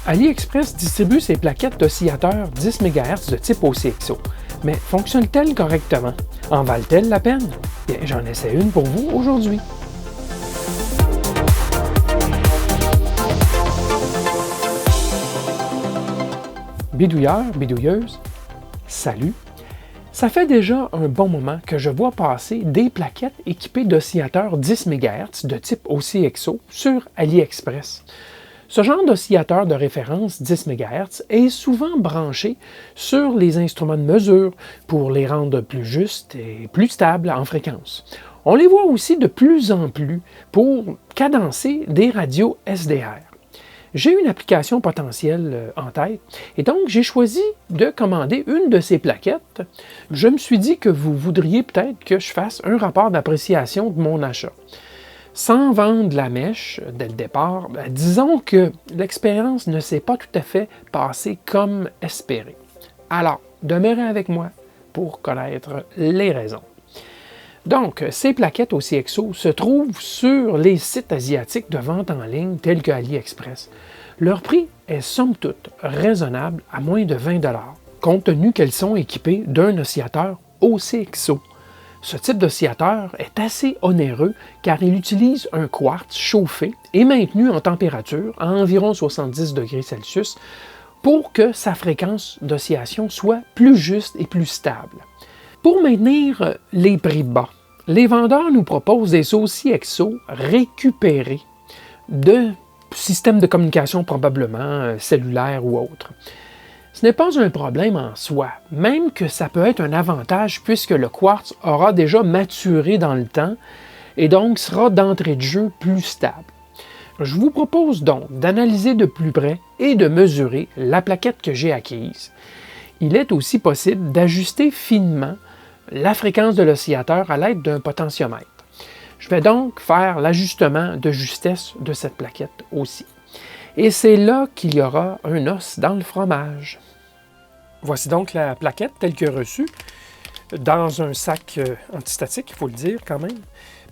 AliExpress distribue ses plaquettes d'oscillateurs 10 MHz de type OCXO. Mais fonctionnent-elles correctement? En valent-elles la peine? Bien, j'en essaie une pour vous aujourd'hui. Bidouilleur, bidouilleuse, salut! Ça fait déjà un bon moment que je vois passer des plaquettes équipées d'oscillateurs 10 MHz de type OCXO sur AliExpress. Ce genre d'oscillateur de référence 10 MHz est souvent branché sur les instruments de mesure pour les rendre plus justes et plus stables en fréquence. On les voit aussi de plus en plus pour cadencer des radios SDR. J'ai une application potentielle en tête et donc j'ai choisi de commander une de ces plaquettes. Je me suis dit que vous voudriez peut-être que je fasse un rapport d'appréciation de mon achat. Sans vendre la mèche dès le départ, disons que l'expérience ne s'est pas tout à fait passée comme espéré. Alors, demeurez avec moi pour connaître les raisons. Donc, ces plaquettes OCXO se trouvent sur les sites asiatiques de vente en ligne tels que AliExpress. Leur prix est somme toute raisonnable à moins de 20 $, compte tenu qu'elles sont équipées d'un oscillateur OCXO. Ce type d'oscillateur est assez onéreux car il utilise un quartz chauffé et maintenu en température à environ 70 degrés Celsius pour que sa fréquence d'oscillation soit plus juste et plus stable. Pour maintenir les prix bas, les vendeurs nous proposent des OCXO récupérés de systèmes de communication probablement cellulaires ou autres. Ce n'est pas un problème en soi, même que ça peut être un avantage puisque le quartz aura déjà maturé dans le temps et donc sera d'entrée de jeu plus stable. Je vous propose donc d'analyser de plus près et de mesurer la plaquette que j'ai acquise. Il est aussi possible d'ajuster finement la fréquence de l'oscillateur à l'aide d'un potentiomètre. Je vais donc faire l'ajustement de justesse de cette plaquette aussi. Et c'est là qu'il y aura un os dans le fromage. Voici donc la plaquette telle que reçue, dans un sac antistatique, il faut le dire quand même,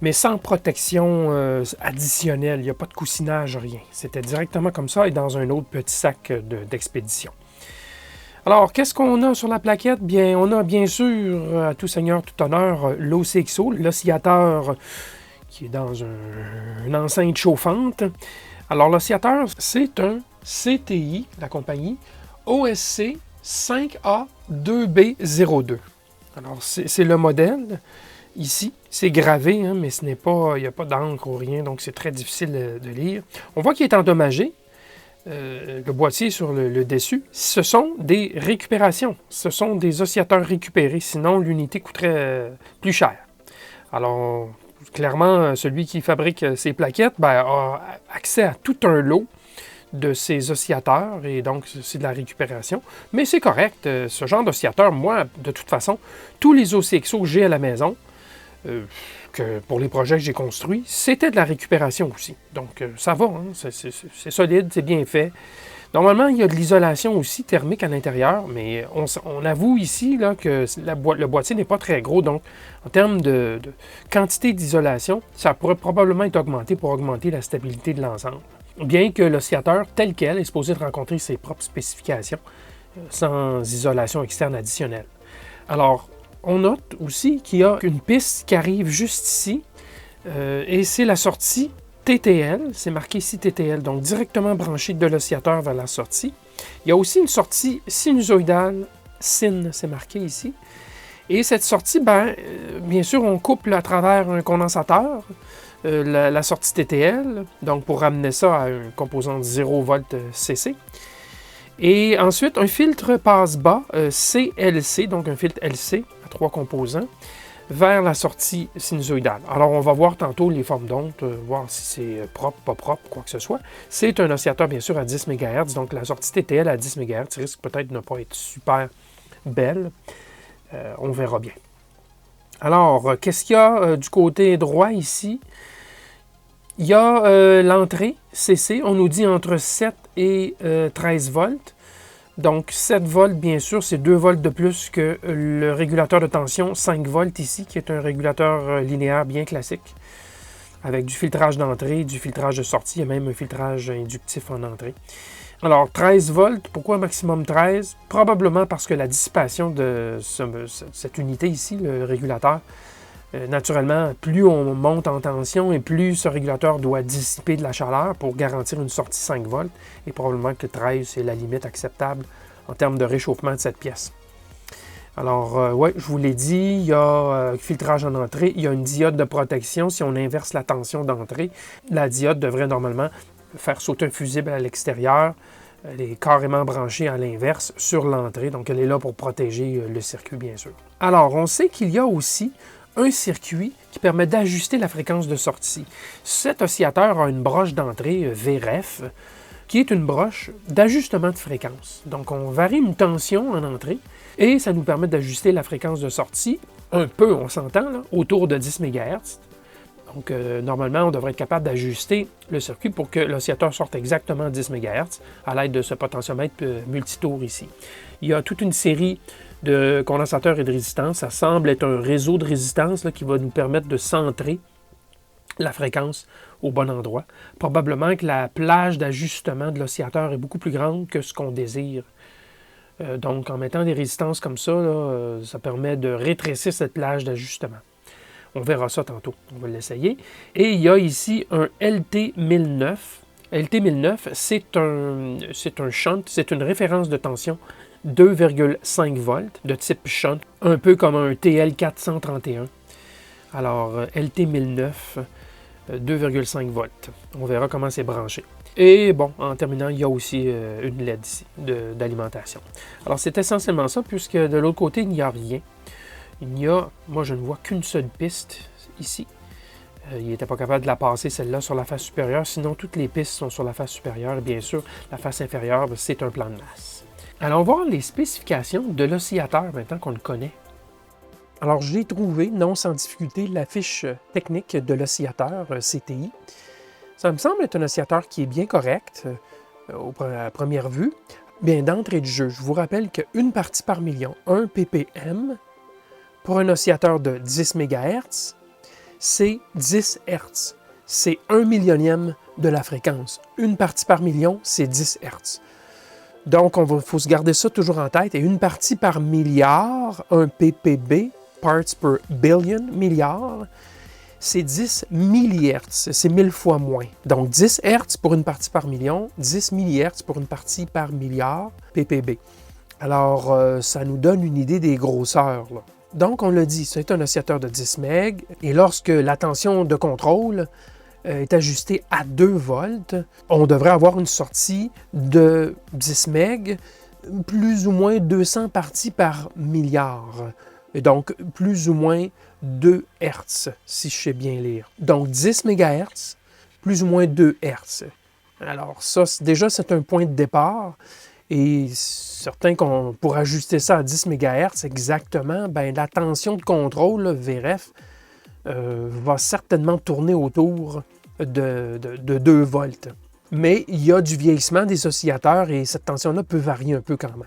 mais sans protection additionnelle, il n'y a pas de coussinage, rien. C'était directement comme ça et dans un autre petit sac d'expédition. Alors, qu'est-ce qu'on a sur la plaquette? Bien, on a bien sûr, à tout seigneur, tout honneur, l'OCXO, l'oscillateur qui est dans une enceinte chauffante. Alors, l'oscillateur, c'est un CTI, la compagnie, OSC 5A2B02. Alors, c'est le modèle. Ici, c'est gravé, hein, mais ce n'est pas, il n'y a pas d'encre ou rien, donc c'est très difficile de lire. On voit qu'il est endommagé. Le boîtier sur le dessus, ce sont des récupérations. Ce sont des oscillateurs récupérés, sinon l'unité coûterait plus cher. Alors, clairement, celui qui fabrique ces plaquettes a accès à tout un lot de ces oscillateurs, et donc c'est de la récupération. Mais c'est correct, ce genre d'oscillateur, moi, de toute façon, tous les OCXO que j'ai à la maison, que pour les projets que j'ai construits, c'était de la récupération aussi. Donc, ça va, hein? C'est solide, c'est bien fait. Normalement, il y a de l'isolation aussi thermique à l'intérieur, mais on avoue ici là, que le boîtier n'est pas très gros, donc en termes de quantité d'isolation, ça pourrait probablement être augmenté pour augmenter la stabilité de l'ensemble. Bien que l'oscillateur tel quel est supposé de rencontrer ses propres spécifications, sans isolation externe additionnelle. Alors, on note aussi qu'il y a une piste qui arrive juste ici, et c'est la sortie TTL, c'est marqué ici TTL, donc directement branché de l'oscillateur vers la sortie. Il y a aussi une sortie sinusoïdale, SIN, c'est marqué ici. Et cette sortie, bien sûr, on coupe à travers un condensateur, la sortie TTL, donc pour ramener ça à une composante 0 V CC. Et ensuite, un filtre passe-bas CLC, donc un filtre LC à 3 composants, vers la sortie sinusoïdale. Alors, on va voir tantôt les formes d'onde, voir si c'est propre, pas propre, quoi que ce soit. C'est un oscillateur, bien sûr, à 10 MHz, donc la sortie TTL à 10 MHz risque peut-être de ne pas être super belle. On verra bien. Alors, qu'est-ce qu'il y a du côté droit ici? Il y a l'entrée CC, on nous dit entre 7 et 13 volts. Donc 7 volts, bien sûr, c'est 2 volts de plus que le régulateur de tension 5 volts ici, qui est un régulateur linéaire bien classique, avec du filtrage d'entrée, du filtrage de sortie, et même un filtrage inductif en entrée. Alors, 13 volts, pourquoi maximum 13? Probablement parce que la dissipation de cette unité ici, le régulateur, naturellement, plus on monte en tension et plus ce régulateur doit dissiper de la chaleur pour garantir une sortie 5 volts. Et probablement que 13, c'est la limite acceptable en termes de réchauffement de cette pièce. Alors, oui, je vous l'ai dit, il y a filtrage en entrée, il y a une diode de protection. Si on inverse la tension d'entrée, la diode devrait normalement faire sauter un fusible à l'extérieur. Elle est carrément branchée à l'inverse sur l'entrée, donc elle est là pour protéger le circuit, bien sûr. Alors, on sait qu'il y a aussi un circuit qui permet d'ajuster la fréquence de sortie. Cet oscillateur a une broche d'entrée VREF, qui est une broche d'ajustement de fréquence. Donc, on varie une tension en entrée et ça nous permet d'ajuster la fréquence de sortie, un peu, on s'entend, là, autour de 10 MHz. Donc, normalement, on devrait être capable d'ajuster le circuit pour que l'oscillateur sorte exactement à 10 MHz à l'aide de ce potentiomètre multitour ici. Il y a toute une série de condensateurs et de résistances. Ça semble être un réseau de résistance là, qui va nous permettre de centrer la fréquence au bon endroit. Probablement que la plage d'ajustement de l'oscillateur est beaucoup plus grande que ce qu'on désire. Donc, en mettant des résistances comme ça, là, ça permet de rétrécir cette plage d'ajustement. On verra ça tantôt, on va l'essayer. Et il y a ici un LT1009. LT1009, c'est un shunt, c'est une référence de tension 2,5 volts de type shunt, un peu comme un TL431. Alors, LT1009, 2,5 volts. On verra comment c'est branché. Et bon, en terminant, il y a aussi une LED ici d'alimentation. Alors, c'est essentiellement ça, puisque de l'autre côté, il n'y a rien. Moi, je ne vois qu'une seule piste ici. Il n'était pas capable de la passer, celle-là, sur la face supérieure. Sinon, toutes les pistes sont sur la face supérieure. Et bien sûr, la face inférieure, c'est un plan de masse. Allons voir les spécifications de l'oscillateur maintenant qu'on le connaît. Alors, j'ai trouvé, non sans difficulté, la fiche technique de l'oscillateur CTI. Ça me semble être un oscillateur qui est bien correct à première vue. Bien, d'entrée de jeu, je vous rappelle qu'une partie par million, 1 ppm, pour un oscillateur de 10 MHz, c'est 10 Hz. C'est 1 millionième de la fréquence. Une partie par million, c'est 10 Hz. Donc, il faut se garder ça toujours en tête. Et une partie par milliard, un ppb, parts per billion, milliard, c'est 10 millihertz. C'est 1000 fois moins. Donc, 10 Hz pour une partie par million, 10 millihertz pour une partie par milliard, ppb. Alors, ça nous donne une idée des grosseurs, là. Donc, on l'a dit, c'est un oscillateur de 10 MHz. Et lorsque la tension de contrôle est ajustée à 2 volts, on devrait avoir une sortie de 10 MHz, plus ou moins 200 parties par milliard. Et donc, plus ou moins 2 Hz, si je sais bien lire. Donc, 10 MHz, plus ou moins 2 Hz. Alors, ça, déjà, c'est un point de départ. Et certain pour ajuster ça à 10 MHz exactement, ben, la tension de contrôle, là, VRF, va certainement tourner autour de 2 volts. Mais il y a du vieillissement des oscillateurs et cette tension-là peut varier un peu quand même.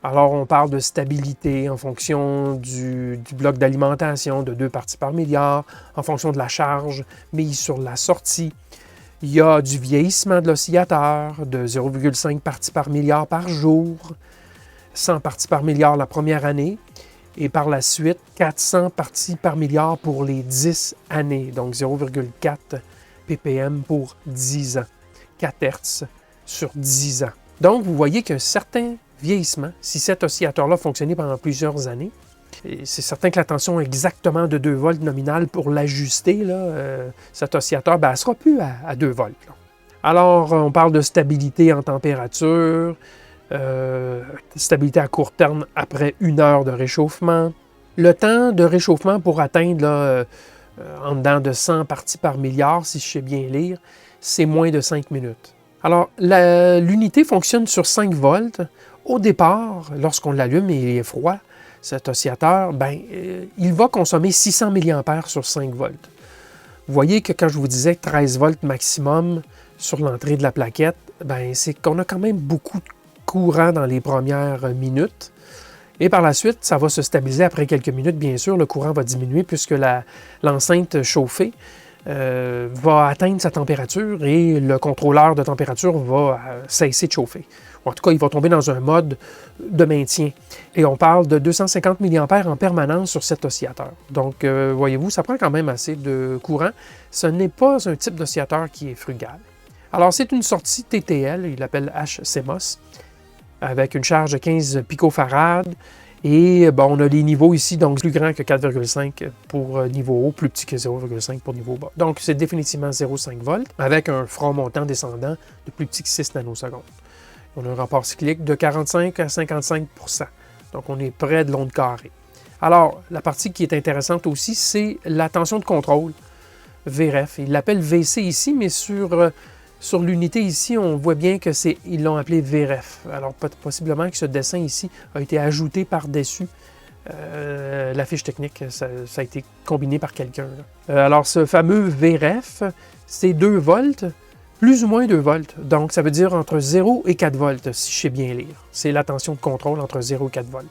Alors, on parle de stabilité en fonction du bloc d'alimentation de 2 parties par milliard, en fonction de la charge mise sur la sortie. Il y a du vieillissement de l'oscillateur de 0,5 parties par milliard par jour, 100 parties par milliard la première année, et par la suite, 400 parties par milliard pour les 10 années, donc 0,4 ppm pour 10 ans, 4 Hz sur 10 ans. Donc, vous voyez qu'un certain vieillissement, si cet oscillateur-là fonctionnait pendant plusieurs années, c'est certain que la tension exactement de 2 volts nominale pour l'ajuster, cet oscillateur, ben, elle ne sera plus à 2 volts. Là. Alors, on parle de stabilité en température, stabilité à court terme après 1 heure de réchauffement. Le temps de réchauffement pour atteindre en dedans de 100 parties par milliard, si je sais bien lire, c'est moins de 5 minutes. Alors, l'unité fonctionne sur 5 volts. Au départ, lorsqu'on l'allume et il est froid, cet oscillateur, ben, il va consommer 600 mA sur 5 volts. Vous voyez que quand je vous disais 13 volts maximum sur l'entrée de la plaquette, ben, c'est qu'on a quand même beaucoup de courant dans les premières minutes. Et par la suite, ça va se stabiliser après quelques minutes. Bien sûr, le courant va diminuer puisque l'enceinte chauffée va atteindre sa température et le contrôleur de température va cesser de chauffer. En tout cas, il va tomber dans un mode de maintien. Et on parle de 250 mA en permanence sur cet oscillateur. Donc, voyez-vous, ça prend quand même assez de courant. Ce n'est pas un type d'oscillateur qui est frugal. Alors, c'est une sortie TTL, il l'appelle HCMOS, avec une charge de 15 picofarad. Et bon, on a les niveaux ici, donc plus grand que 4,5 pour niveau haut, plus petit que 0,5 pour niveau bas. Donc, c'est définitivement 0,5 volts, avec un front montant descendant de plus petit que 6 nanosecondes. On a un rapport cyclique de 45 à 55 %. Donc, on est près de l'onde carrée. Alors, la partie qui est intéressante aussi, c'est la tension de contrôle, VREF. Il l'appelle VC ici, mais sur l'unité ici, on voit bien qu'ils l'ont appelé VREF. Alors, possiblement que ce dessin ici a été ajouté par-dessus la fiche technique. Ça a été combiné par quelqu'un. Alors, ce fameux VREF, c'est 2 volts, plus ou moins 2 volts. Donc, ça veut dire entre 0 et 4 volts, si je sais bien lire. C'est la tension de contrôle entre 0 et 4 volts.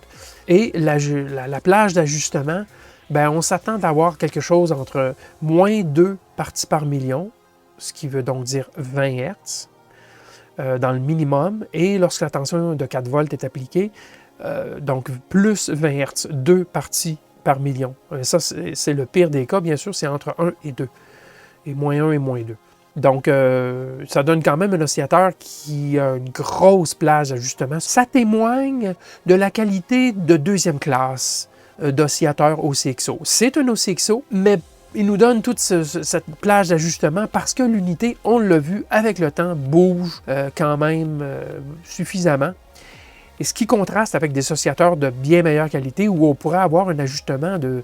Et la plage d'ajustement, ben, on s'attend d'avoir quelque chose entre moins 2 parties par million, ce qui veut donc dire 20 Hz, dans le minimum. Et lorsque la tension de 4 volts est appliquée, donc plus 20 Hz, 2 parties par million. Ça, c'est le pire des cas, bien sûr, c'est entre 1 et 2. Et moins 1 et moins 2. Donc, ça donne quand même un oscillateur qui a une grosse plage d'ajustement. Ça témoigne de la qualité de deuxième classe d'oscillateur OCXO. C'est un OCXO, mais il nous donne toute cette plage d'ajustement parce que l'unité, on l'a vu, avec le temps, bouge quand même suffisamment. Et ce qui contraste avec des oscillateurs de bien meilleure qualité où on pourrait avoir un ajustement de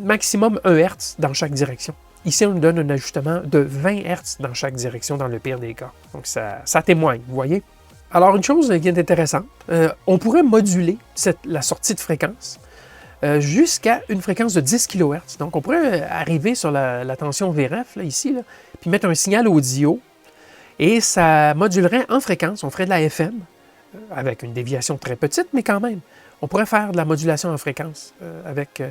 maximum 1 Hz dans chaque direction. Ici, on nous donne un ajustement de 20 Hz dans chaque direction dans le pire des cas. Donc, ça témoigne, vous voyez? Alors, une chose qui est intéressante, on pourrait moduler la sortie de fréquence jusqu'à une fréquence de 10 kHz. Donc, on pourrait arriver sur la tension VRF, là, ici, là, puis mettre un signal audio, et ça modulerait en fréquence. On ferait de la FM, avec une déviation très petite, mais quand même. On pourrait faire de la modulation en fréquence avec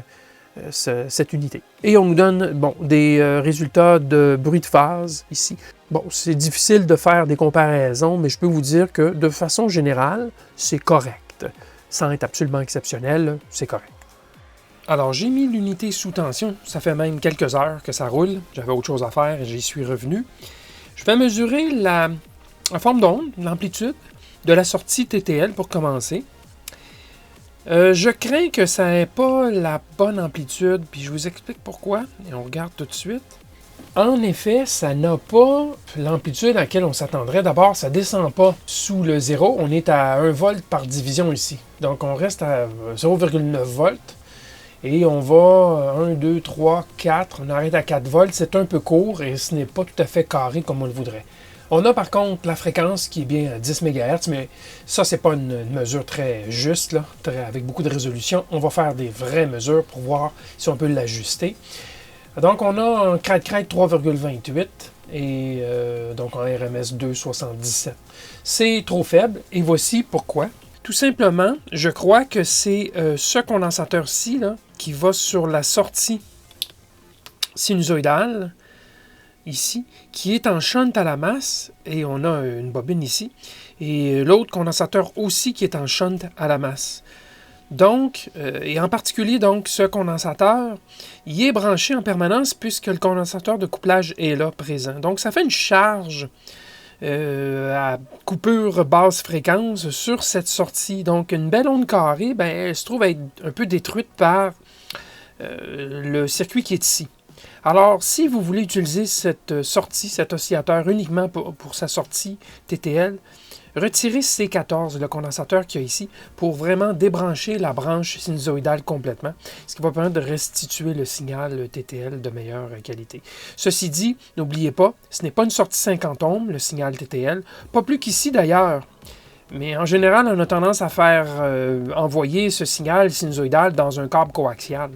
cette unité. Et on nous donne des résultats de bruit de phase ici. Bon, c'est difficile de faire des comparaisons, mais je peux vous dire que de façon générale, c'est correct. Sans être absolument exceptionnel, c'est correct. Alors, j'ai mis l'unité sous tension. Ça fait même quelques heures que ça roule. J'avais autre chose à faire et j'y suis revenu. Je vais mesurer la forme d'onde, l'amplitude de la sortie TTL pour commencer. Je crains que ça n'ait pas la bonne amplitude, puis je vous explique pourquoi, et on regarde tout de suite. En effet, ça n'a pas l'amplitude à laquelle on s'attendrait. D'abord, ça ne descend pas sous le 0. On est à 1 volt par division ici. Donc, on reste à 0,9 volts. Et on va 1, 2, 3, 4. On arrête à 4 volts. C'est un peu court et ce n'est pas tout à fait carré comme on le voudrait. On a par contre la fréquence qui est bien à 10 MHz, mais ça, c'est pas une mesure très juste, là, avec beaucoup de résolution. On va faire des vraies mesures pour voir si on peut l'ajuster. Donc, on a un crête 3,28 et donc en RMS 2,77. C'est trop faible et voici pourquoi. Tout simplement, je crois que c'est ce condensateur-ci qui va sur la sortie sinusoïdale, ici, qui est en shunt à la masse, et on a une bobine ici, et l'autre condensateur aussi qui est en shunt à la masse. Donc, et en particulier, donc, ce condensateur, il est branché en permanence puisque le condensateur de couplage est là, présent. Donc, ça fait une charge à coupure basse fréquence sur cette sortie. Donc, une belle onde carrée, ben, elle se trouve être un peu détruite par le circuit qui est ici. Alors, si vous voulez utiliser cette sortie, cet oscillateur uniquement pour sa sortie TTL, retirez C14, le condensateur qu'il y a ici, pour vraiment débrancher la branche sinusoïdale complètement, ce qui va permettre de restituer le signal TTL de meilleure qualité. Ceci dit, n'oubliez pas, ce n'est pas une sortie 50 ohms, le signal TTL, pas plus qu'ici d'ailleurs. Mais en général, on a tendance à faire envoyer ce signal sinusoïdal dans un câble coaxial.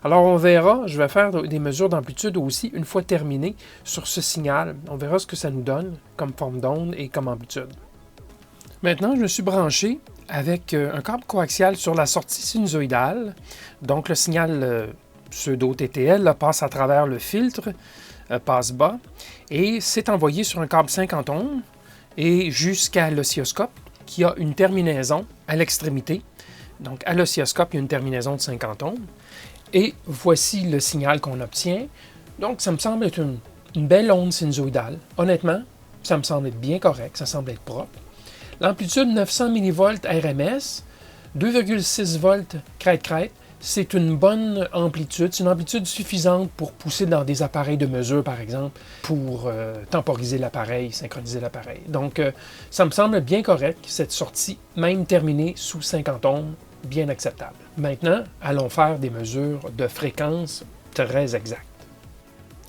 Alors, on verra, je vais faire des mesures d'amplitude aussi une fois terminé sur ce signal. On verra ce que ça nous donne comme forme d'onde et comme amplitude. Maintenant, je me suis branché avec un câble coaxial sur la sortie sinusoïdale. Donc, le signal pseudo-TTL passe à travers le filtre passe bas et c'est envoyé sur un câble 50 ohms et jusqu'à l'oscilloscope qui a une terminaison à l'extrémité. Donc à l'oscilloscope, il y a une terminaison de 50 ohms. Et voici le signal qu'on obtient. Donc ça me semble être une belle onde sinusoïdale. Honnêtement, ça me semble être bien correct, ça semble être propre. L'amplitude 900 mV RMS, 2,6 volts crête-crête, c'est une bonne amplitude. C'est une amplitude suffisante pour pousser dans des appareils de mesure, par exemple, pour temporiser l'appareil, synchroniser l'appareil. Donc, ça me semble bien correct, cette sortie, même terminée sous 50 ohms, bien acceptable. Maintenant, allons faire des mesures de fréquence très exactes.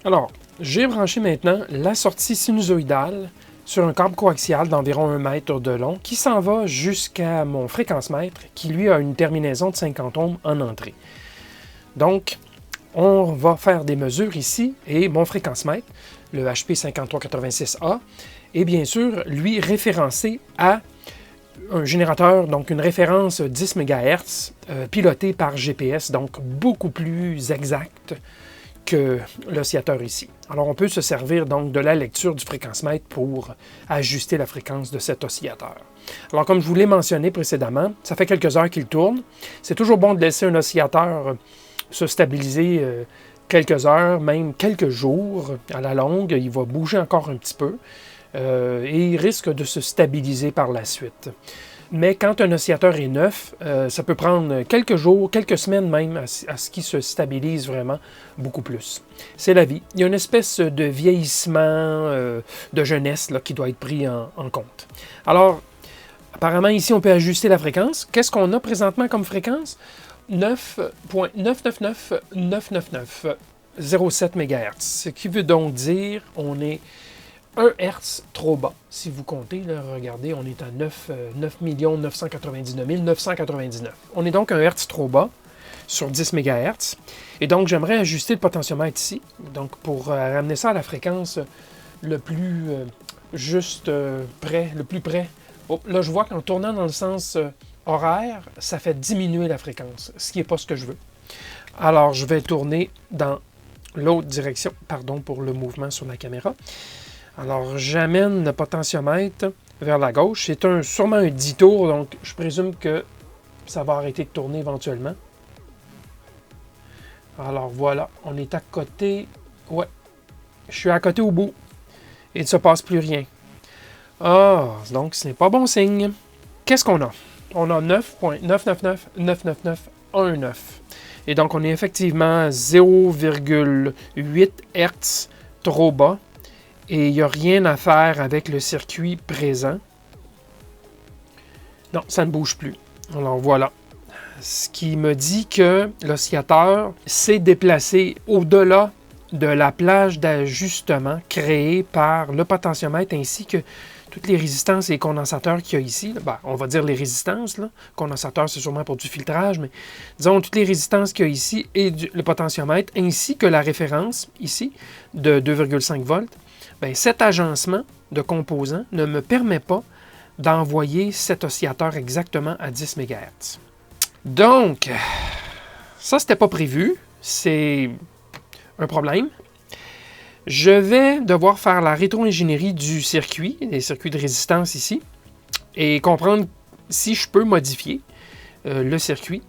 Alors, j'ai branché maintenant la sortie sinusoïdale sur un câble coaxial d'environ 1 mètre de long qui s'en va jusqu'à mon fréquence-mètre qui, lui, a une terminaison de 50 ohms en entrée. Donc, on va faire des mesures ici et mon fréquence-mètre, le HP 5386A, est bien sûr, lui, référencé à un générateur, donc une référence 10 MHz pilotée par GPS, donc beaucoup plus exact que l'oscillateur ici. Alors, on peut se servir donc de la lecture du fréquence-mètre pour ajuster la fréquence de cet oscillateur. Alors, comme je vous l'ai mentionné précédemment, ça fait quelques heures qu'il tourne. C'est toujours bon de laisser un oscillateur se stabiliser quelques heures, même quelques jours à la longue. Il va bouger encore un petit peu et il risque de se stabiliser par la suite. Mais quand un oscillateur est neuf, ça peut prendre quelques jours, quelques semaines même, à ce qu'il se stabilise vraiment beaucoup plus. C'est la vie. Il y a une espèce de vieillissement, de jeunesse là, qui doit être pris en compte. Alors, apparemment, ici, on peut ajuster la fréquence. Qu'est-ce qu'on a présentement comme fréquence? 9.999907 MHz. Ce qui veut donc dire on est 1 Hz trop bas. Si vous comptez, là, regardez, on est à 9 999 999. On est donc 1 Hz trop bas sur 10 MHz. Et donc, j'aimerais ajuster le potentiomètre ici. Donc, pour ramener ça à la fréquence le plus juste près, le plus près. Oh, là, je vois qu'en tournant dans le sens horaire, ça fait diminuer la fréquence, ce qui n'est pas ce que je veux. Alors, je vais tourner dans l'autre direction. Pardon pour le mouvement sur la caméra. Alors, j'amène le potentiomètre vers la gauche. C'est sûrement un 10 tours, donc je présume que ça va arrêter de tourner éventuellement. Alors, voilà, on est à côté. Ouais, je suis à côté au bout. Et il ne se passe plus rien. Ah, donc ce n'est pas bon signe. Qu'est-ce qu'on a? On a 9.999919. Et donc, on est effectivement 0,8 Hz trop bas. Et il n'y a rien à faire avec le circuit présent. Non, ça ne bouge plus. Alors voilà. Ce qui me dit que l'oscillateur s'est déplacé au-delà de la plage d'ajustement créée par le potentiomètre ainsi que toutes les résistances et condensateurs qu'il y a ici. Ben, on va dire les résistances. Là. Condensateur, c'est sûrement pour du filtrage, mais disons toutes les résistances qu'il y a ici et le potentiomètre ainsi que la référence ici de 2,5 volts. Bien, cet agencement de composants ne me permet pas d'envoyer cet oscillateur exactement à 10 MHz. Donc, ça, c'était pas prévu. C'est un problème. Je vais devoir faire la rétro-ingénierie du circuit, des circuits de résistance ici, et comprendre si je peux modifier le circuit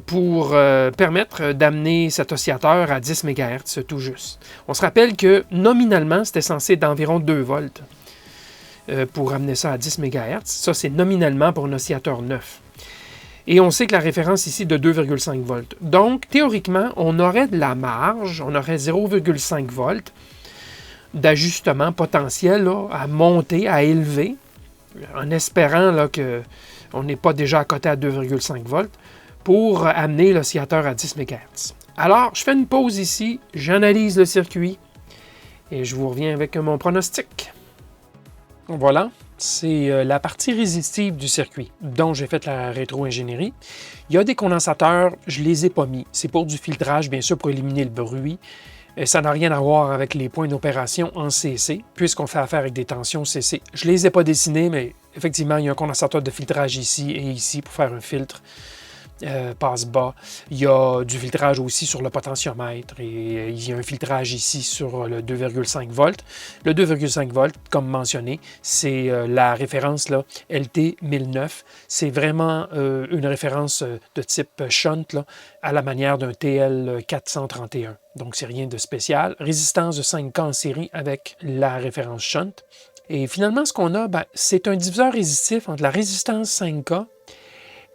pour permettre d'amener cet oscillateur à 10 MHz tout juste. On se rappelle que nominalement, c'était censé être d'environ 2 volts pour amener ça à 10 MHz. Ça, c'est nominalement pour un oscillateur neuf. Et on sait que la référence ici est de 2,5 volts. Donc, théoriquement, on aurait de la marge, on aurait 0,5 volts d'ajustement potentiel là, à monter, à élever, en espérant là, qu'on n'est pas déjà à côté à 2,5 volts, pour amener l'oscillateur à 10 MHz. Alors, je fais une pause ici, j'analyse le circuit et je vous reviens avec mon pronostic. Voilà, c'est la partie résistive du circuit dont j'ai fait la rétro-ingénierie. Il y a des condensateurs, je ne les ai pas mis. C'est pour du filtrage, bien sûr, pour éliminer le bruit. Ça n'a rien à voir avec les points d'opération en CC, puisqu'on fait affaire avec des tensions CC. Je ne les ai pas dessinés, mais effectivement, il y a un condensateur de filtrage ici et ici pour faire un filtre passe bas. Il y a du filtrage aussi sur le potentiomètre et il y a un filtrage ici sur le 2,5 volts. Le 2,5 volts, comme mentionné, c'est la référence là, LT 1009. C'est vraiment une référence de type shunt là, à la manière d'un TL 431. Donc, c'est rien de spécial. Résistance de 5K en série avec la référence shunt. Et finalement, ce qu'on a, c'est un diviseur résistif entre la résistance 5K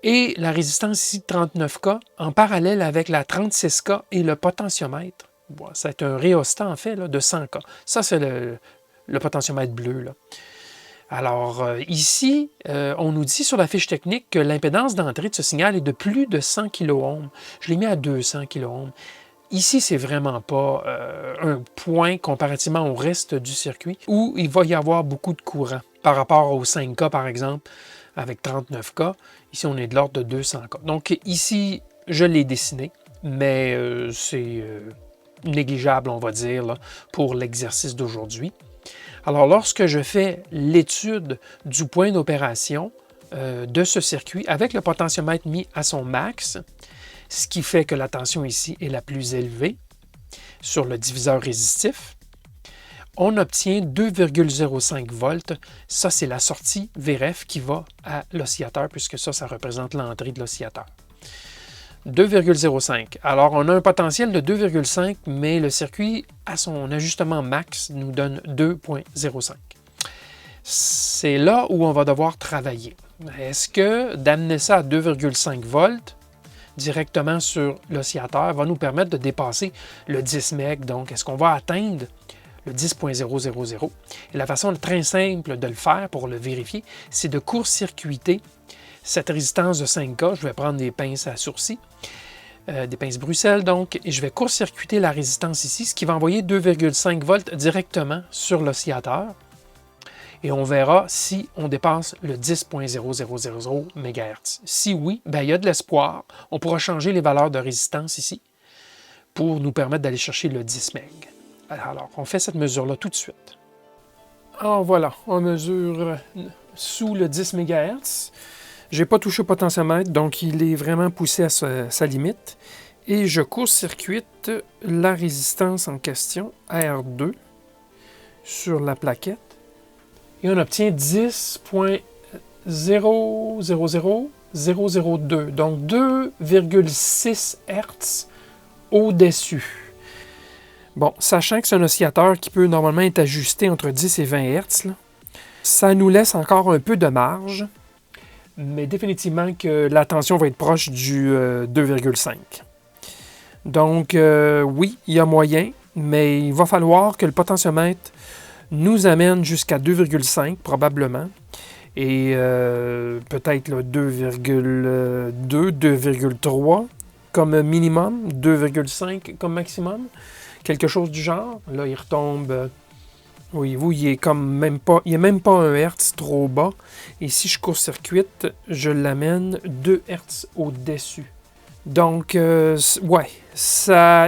et la résistance ici de 39K en parallèle avec la 36K et le potentiomètre. Bon, c'est un rhéostat en fait là, de 100K. Ça, c'est le potentiomètre bleu. Là. Alors ici, on nous dit sur la fiche technique que l'impédance d'entrée de ce signal est de plus de 100 kΩ. Je l'ai mis à 200 kΩ. Ici, c'est vraiment pas un point comparativement au reste du circuit où il va y avoir beaucoup de courant par rapport au 5K par exemple avec 39K. Ici, on est de l'ordre de 200K. Donc ici, je l'ai dessiné, mais c'est négligeable, on va dire, là, pour l'exercice d'aujourd'hui. Alors, lorsque je fais l'étude du point d'opération de ce circuit avec le potentiomètre mis à son max, ce qui fait que la tension ici est la plus élevée sur le diviseur résistif, on obtient 2,05 volts. Ça, c'est la sortie VRF qui va à l'oscillateur, puisque ça représente l'entrée de l'oscillateur. 2,05. Alors, on a un potentiel de 2,5, mais le circuit, à son ajustement max, nous donne 2,05. C'est là où on va devoir travailler. Est-ce que d'amener ça à 2,5 volts directement sur l'oscillateur va nous permettre de dépasser le 10 MHz? Donc, est-ce qu'on va atteindre le 10.000? Et la façon très simple de le faire pour le vérifier, c'est de court-circuiter cette résistance de 5K. Je vais prendre des pinces à sourcils, des pinces Bruxelles, donc, et je vais court-circuiter la résistance ici, ce qui va envoyer 2,5 volts directement sur l'oscillateur. Et on verra si on dépasse le 10.0000 MHz. Si oui, il y a de l'espoir. On pourra changer les valeurs de résistance ici pour nous permettre d'aller chercher le 10 MHz. Alors, on fait cette mesure-là tout de suite. Alors voilà, on mesure sous le 10 MHz. Je n'ai pas touché au potentiomètre, donc il est vraiment poussé à sa limite. Et je court-circuite la résistance en question, R2, sur la plaquette. Et on obtient 10.000002, donc 2,6 Hz au-dessus. Bon, sachant que c'est un oscillateur qui peut normalement être ajusté entre 10 et 20 Hz, là, ça nous laisse encore un peu de marge, mais définitivement que la tension va être proche du 2,5. Donc, oui, il y a moyen, mais il va falloir que le potentiomètre nous amène jusqu'à 2,5 probablement, et peut-être 2,2, 2,3 comme minimum, 2,5 comme maximum, quelque chose du genre. Là, il retombe, voyez-vous, il est même pas 1 Hz trop bas, et si je court-circuite, je l'amène 2 Hz au-dessus. Donc, ouais,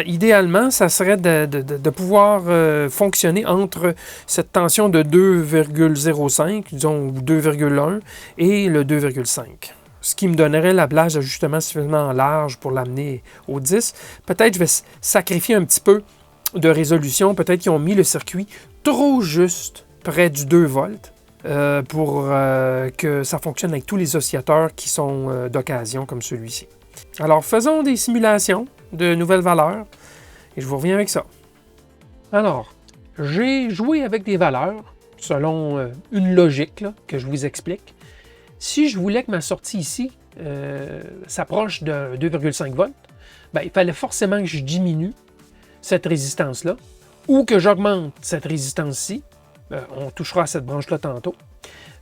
idéalement, ça serait de pouvoir fonctionner entre cette tension de 2,05, disons, ou 2,1, et le 2,5. Ce qui me donnerait la plage d'ajustement suffisamment large pour l'amener au 10. Peut-être je vais sacrifier un petit peu de résolution. Peut-être qu'ils ont mis le circuit trop juste près du 2 volts pour que ça fonctionne avec tous les oscillateurs qui sont d'occasion comme celui-ci. Alors, faisons des simulations de nouvelles valeurs et je vous reviens avec ça. Alors, j'ai joué avec des valeurs selon une logique là, que je vous explique. Si je voulais que ma sortie ici s'approche de 2,5 volts, il fallait forcément que je diminue cette résistance-là ou que j'augmente cette résistance-ci. On touchera à cette branche-là tantôt.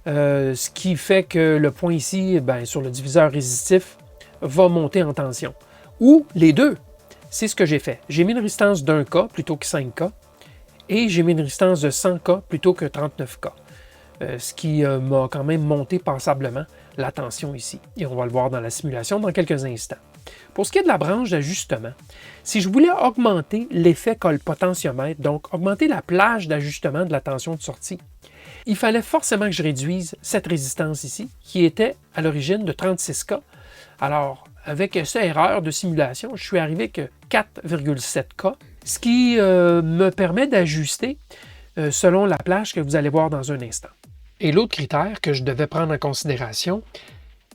Ce qui fait que le point ici, sur le diviseur résistif, va monter en tension. Ou les deux. C'est ce que j'ai fait. J'ai mis une résistance d'1K plutôt que 5K et j'ai mis une résistance de 100K plutôt que 39K. Ce qui m'a quand même monté passablement la tension ici. Et on va le voir dans la simulation dans quelques instants. Pour ce qui est de la branche d'ajustement, si je voulais augmenter l'effet colpotentiomètre, donc augmenter la plage d'ajustement de la tension de sortie, il fallait forcément que je réduise cette résistance ici, qui était à l'origine de 36K. Alors, avec cette erreur de simulation, je suis arrivé avec 4,7K, ce qui me permet d'ajuster selon la plage que vous allez voir dans un instant. Et l'autre critère que je devais prendre en considération,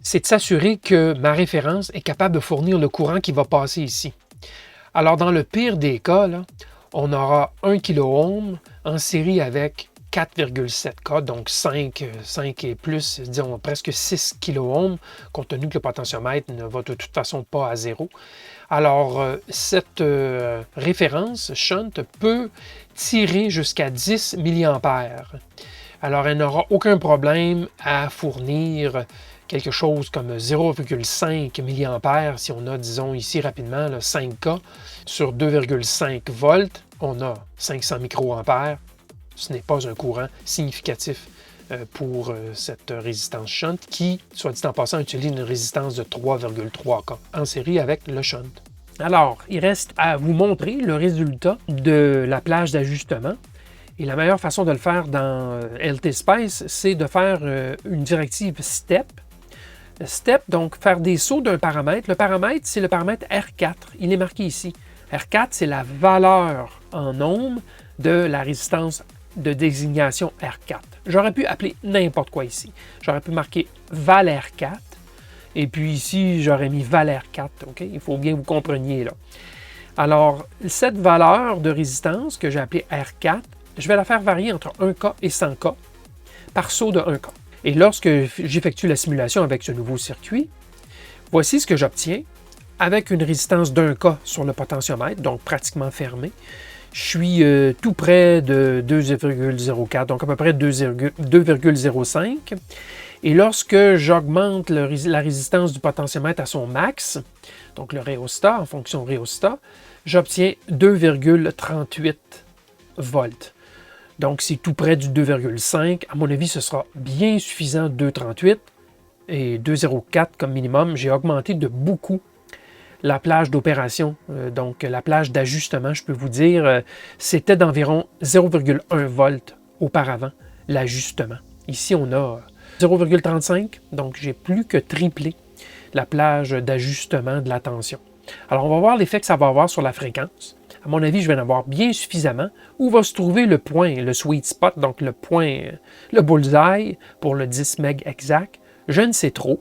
c'est de s'assurer que ma référence est capable de fournir le courant qui va passer ici. Alors, dans le pire des cas, là, on aura 1 kΩ en série avec 4,7K, donc 5 et plus, disons presque 6 kΩ, compte tenu que le potentiomètre ne va de toute façon pas à zéro. Alors, cette référence shunt peut tirer jusqu'à 10 mA. Alors, elle n'aura aucun problème à fournir quelque chose comme 0,5 mA si on a, disons ici rapidement, là, 5K sur 2,5 volts, on a 500 microampères. Ce n'est pas un courant significatif pour cette résistance shunt qui, soit dit en passant, utilise une résistance de 3,3K en série avec le shunt. Alors, il reste à vous montrer le résultat de la plage d'ajustement. Et la meilleure façon de le faire dans LT-Spice, c'est de faire une directive STEP. STEP, donc faire des sauts d'un paramètre. Le paramètre, c'est le paramètre R4. Il est marqué ici. R4, c'est la valeur en ohm de la résistance de désignation R4. J'aurais pu appeler n'importe quoi ici. J'aurais pu marquer val R4. Et puis ici, j'aurais mis val R4. Okay? Il faut bien que vous compreniez là. Alors, cette valeur de résistance que j'ai appelée R4, je vais la faire varier entre 1K et 100K par saut de 1K. Et lorsque j'effectue la simulation avec ce nouveau circuit, voici ce que j'obtiens avec une résistance d'1K sur le potentiomètre, donc pratiquement fermé. Je suis tout près de 2,04, donc à peu près 2,05. Et lorsque j'augmente la résistance du potentiomètre à son max, donc le rhéostat, en fonction rhéostat, j'obtiens 2,38 volts. Donc, c'est tout près du 2,5. À mon avis, ce sera bien suffisant, 2,38 et 2,04 comme minimum. J'ai augmenté de beaucoup la plage d'opération, donc la plage d'ajustement, je peux vous dire, c'était d'environ 0,1 volt auparavant, l'ajustement. Ici, on a 0,35, donc j'ai plus que triplé la plage d'ajustement de la tension. Alors, on va voir l'effet que ça va avoir sur la fréquence. À mon avis, je vais en avoir bien suffisamment. Où va se trouver le point, le sweet spot, donc le point, le bullseye pour le 10 MHz exact? Je ne sais trop.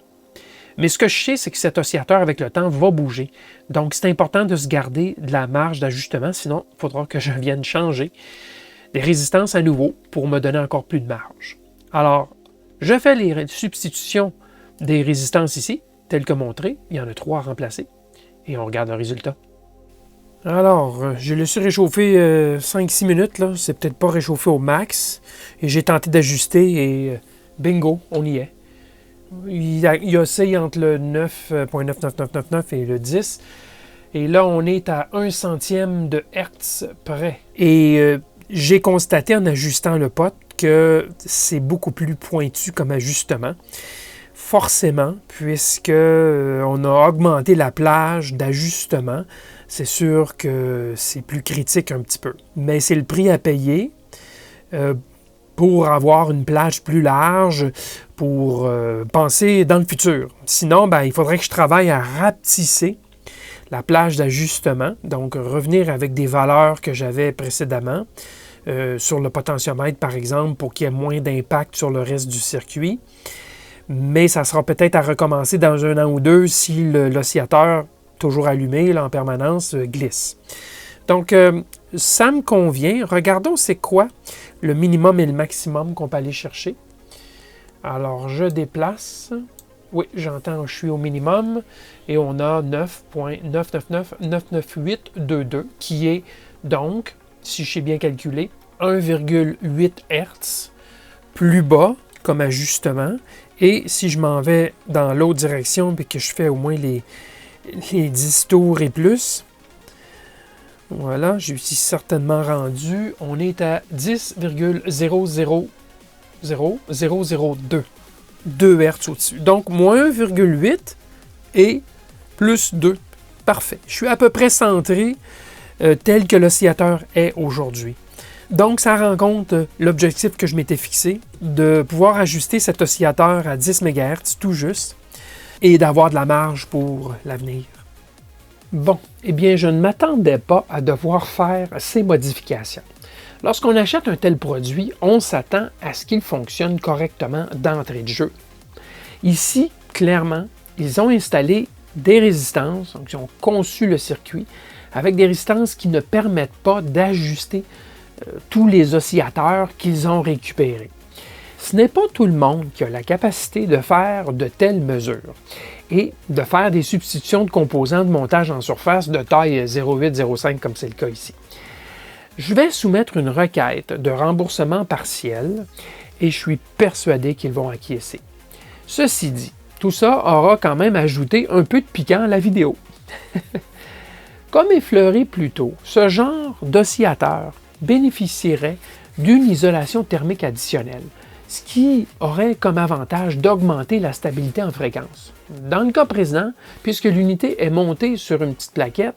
Mais ce que je sais, c'est que cet oscillateur, avec le temps, va bouger. Donc, c'est important de se garder de la marge d'ajustement, sinon, il faudra que je vienne changer des résistances à nouveau pour me donner encore plus de marge. Alors, je fais les substitutions des résistances ici, telles que montrées. Il y en a 3 à remplacer. Et on regarde le résultat. Alors, je le suis réchauffé 5-6 minutes, là. C'est peut-être pas réchauffé au max. Et j'ai tenté d'ajuster et bingo, on y est. Il oscille entre le 9.99999 et le 10. Et là, on est à 1 centième de Hertz près. Et j'ai constaté en ajustant le pot que c'est beaucoup plus pointu comme ajustement. Forcément, puisque on a augmenté la plage d'ajustement, c'est sûr que c'est plus critique un petit peu. Mais c'est le prix à payer pour avoir une plage plus large, pour penser dans le futur. Sinon, il faudrait que je travaille à rapetisser la plage d'ajustement, donc revenir avec des valeurs que j'avais précédemment, sur le potentiomètre par exemple, pour qu'il y ait moins d'impact sur le reste du circuit. Mais ça sera peut-être à recommencer dans 1 an ou 2 si l'oscillateur, toujours allumé là, en permanence, glisse. Donc, ça me convient. Regardons c'est quoi le minimum et le maximum qu'on peut aller chercher. Alors, je déplace. Oui, j'entends, je suis au minimum. Et on a 9.99999822 qui est donc, si je sais bien calculer, 1,8 Hz plus bas comme ajustement. Et si je m'en vais dans l'autre direction et que je fais au moins les 10 tours et plus, voilà, je suis certainement rendu. On est à 10,000002 Hz au-dessus. Donc, moins 1,8 et plus 2. Parfait. Je suis à peu près centré tel que l'oscillateur est aujourd'hui. Donc, ça rencontre l'objectif que je m'étais fixé, de pouvoir ajuster cet oscillateur à 10 MHz tout juste. et d'avoir de la marge pour l'avenir. Bon, eh bien, je ne m'attendais pas à devoir faire ces modifications. Lorsqu'on achète un tel produit, on s'attend à ce qu'il fonctionne correctement d'entrée de jeu. Ici, clairement, ils ont installé des résistances, donc ils ont conçu le circuit avec des résistances qui ne permettent pas d'ajuster tous les oscillateurs qu'ils ont récupérés. Ce n'est pas tout le monde qui a la capacité de faire de telles mesures et de faire des substitutions de composants de montage en surface de taille 0,8-0,5 comme c'est le cas ici. Je vais soumettre une requête de remboursement partiel et je suis persuadé qu'ils vont acquiescer. Ceci dit, tout ça aura quand même ajouté un peu de piquant à la vidéo. Comme effleuré plus tôt, ce genre d'oscillateur bénéficierait d'une isolation thermique additionnelle, ce qui aurait comme avantage d'augmenter la stabilité en fréquence. Dans le cas présent, puisque l'unité est montée sur une petite plaquette,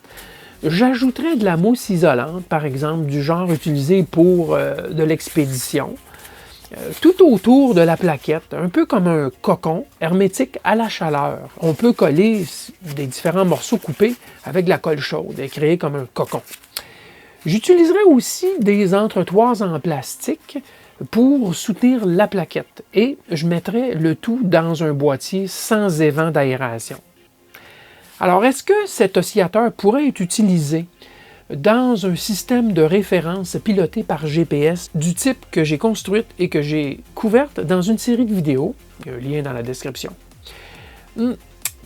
j'ajouterais de la mousse isolante, par exemple du genre utilisé pour de l'expédition, tout autour de la plaquette, un peu comme un cocon hermétique à la chaleur. On peut coller des différents morceaux coupés avec de la colle chaude et créer comme un cocon. J'utiliserai aussi des entretoises en plastique pour soutenir la plaquette et je mettrai le tout dans un boîtier sans évent d'aération. Alors, est-ce que cet oscillateur pourrait être utilisé dans un système de référence piloté par GPS du type que j'ai construite et que j'ai couverte dans une série de vidéos? Il y a un lien dans la description.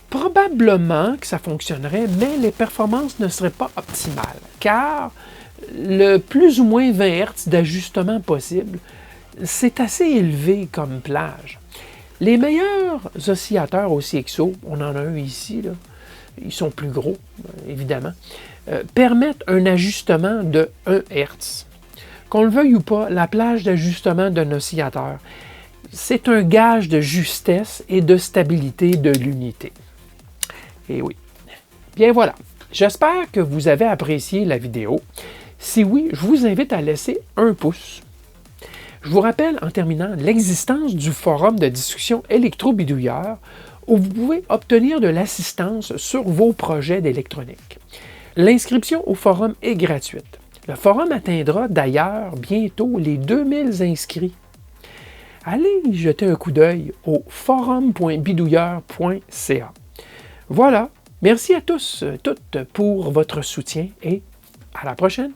Probablement que ça fonctionnerait, mais les performances ne seraient pas optimales, car le plus ou moins 20 Hz d'ajustement possible, c'est assez élevé comme plage. Les meilleurs oscillateurs OCXO, on en a un ici, là, ils sont plus gros, évidemment, permettent un ajustement de 1 Hz. Qu'on le veuille ou pas, la plage d'ajustement d'un oscillateur, c'est un gage de justesse et de stabilité de l'unité. Et oui. Bien voilà, j'espère que vous avez apprécié la vidéo. Si oui, je vous invite à laisser un pouce. Je vous rappelle en terminant l'existence du forum de discussion électro-bidouilleur où vous pouvez obtenir de l'assistance sur vos projets d'électronique. L'inscription au forum est gratuite. Le forum atteindra d'ailleurs bientôt les 2000 inscrits. Allez y jeter un coup d'œil au forum.bidouilleur.ca. Voilà, merci à tous, toutes pour votre soutien et à la prochaine!